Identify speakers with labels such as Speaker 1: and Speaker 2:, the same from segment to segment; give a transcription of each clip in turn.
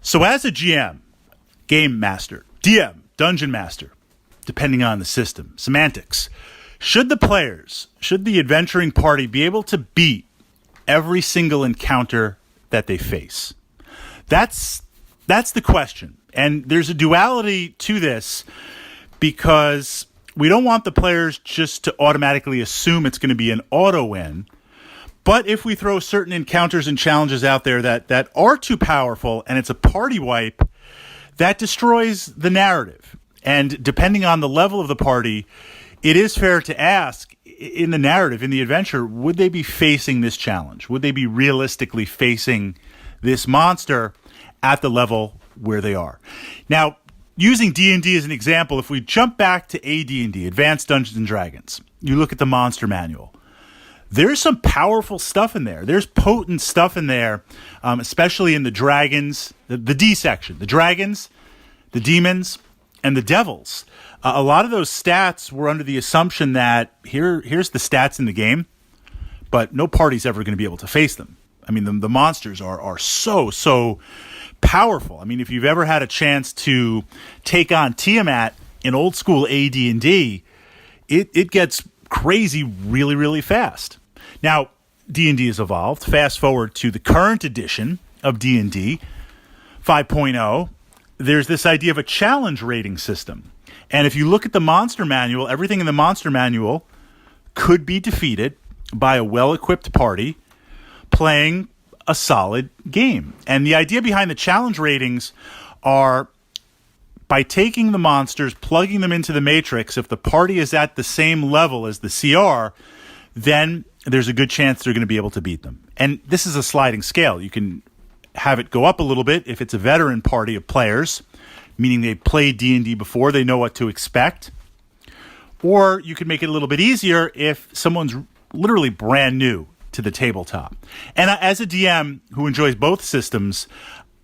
Speaker 1: So as a GM, Game Master, DM, Dungeon Master, depending on the system, semantics, should the adventuring party be able to beat every single encounter that they face? That's the question. And there's a duality to this because we don't want the players just to automatically assume it's going to be an auto win. But if we throw certain encounters and challenges out there that are too powerful and it's a party wipe, that destroys the narrative. And depending on the level of the party, it is fair to ask in the narrative, in the adventure, would they be facing this challenge? Would they be realistically facing this monster at the level where they are? Now, using D&D as an example, if we jump back to AD&D, Advanced Dungeons & Dragons, you look at the monster manual. There's some powerful stuff in there. There's potent stuff in there, especially in the dragons, the D section, the dragons, the demons, and the devils. A lot of those stats were under the assumption that here's the stats in the game, but no party's ever going to be able to face them. I mean, the monsters are so powerful. I mean, if you've ever had a chance to take on Tiamat in old school AD&D, it gets crazy really, really fast. Now, D&D has evolved. Fast forward to the current edition of D&D 5.0, there's this idea of a challenge rating system. And if you look at the monster manual, everything in the monster manual could be defeated by a well-equipped party playing a solid game. And the idea behind the challenge ratings are by taking the monsters, plugging them into the matrix, if the party is at the same level as the CR, then there's a good chance they're going to be able to beat them. And this is a sliding scale. You can have it go up a little bit if it's a veteran party of players, meaning they've played D&D before, they know what to expect. Or you can make it a little bit easier if someone's literally brand new to the tabletop. And as a DM who enjoys both systems,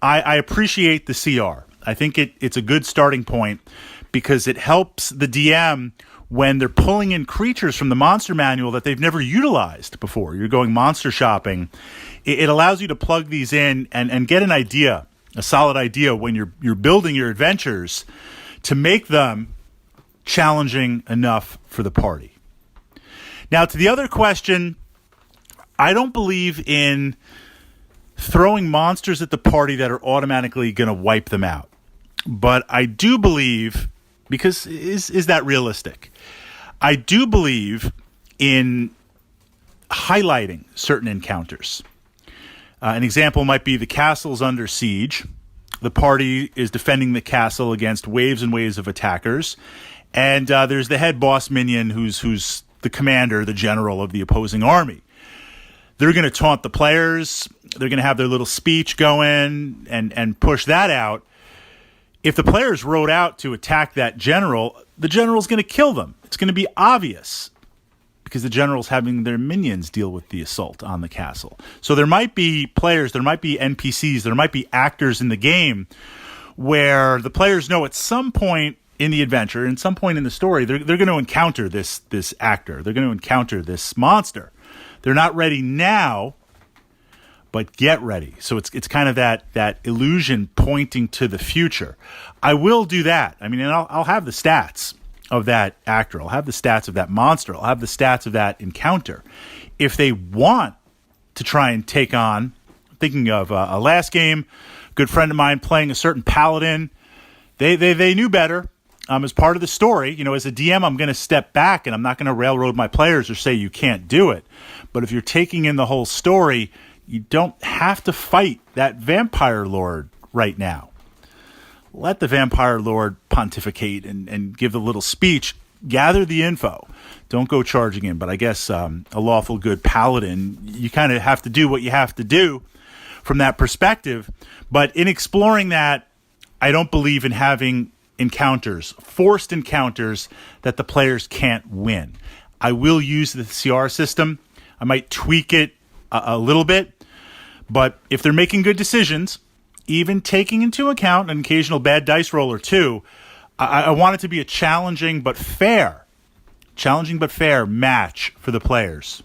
Speaker 1: I appreciate the CR. I think it's a good starting point because it helps the DM when they're pulling in creatures from the monster manual that they've never utilized before. You're going monster shopping. It allows you to plug these in and get an idea, a solid idea when you're building your adventures to make them challenging enough for the party. Now, to the other question, I don't believe in throwing monsters at the party that are automatically going to wipe them out. But I do believe, because is that realistic? I do believe in highlighting certain encounters. An example might be the castle's under siege. The party is defending the castle against waves and waves of attackers. And there's the head boss minion who's the commander, the general of the opposing army. They're going to taunt the players. They're going to have their little speech going and push that out. If the players rode out to attack that general, the general's going to kill them. It's going to be obvious because the general's having their minions deal with the assault on the castle. So there might be players, there might be NPCs, there might be actors in the game where the players know at some point in the adventure, in some point in the story, they're going to encounter this actor. They're going to encounter this monster. They're not ready now, but get ready. So it's kind of that illusion pointing to the future. I will do that. I mean, and I'll have the stats of that actor. I'll have the stats of that monster. I'll have the stats of that encounter. If they want to try and take on, thinking of a last game, a good friend of mine playing a certain paladin, they knew better. As part of the story, as a DM, I'm going to step back and I'm not going to railroad my players or say you can't do it. But if you're taking in the whole story, you don't have to fight that vampire lord right now. Let the vampire lord pontificate and give the little speech. Gather the info. Don't go charging in. But I guess a lawful good paladin, you kind of have to do what you have to do from that perspective. But in exploring that, I don't believe in having forced encounters that the players can't win. I will use the CR system. I might tweak it a little bit, but if they're making good decisions, even taking into account an occasional bad dice roll or two, I want it to be a challenging but fair match for the players.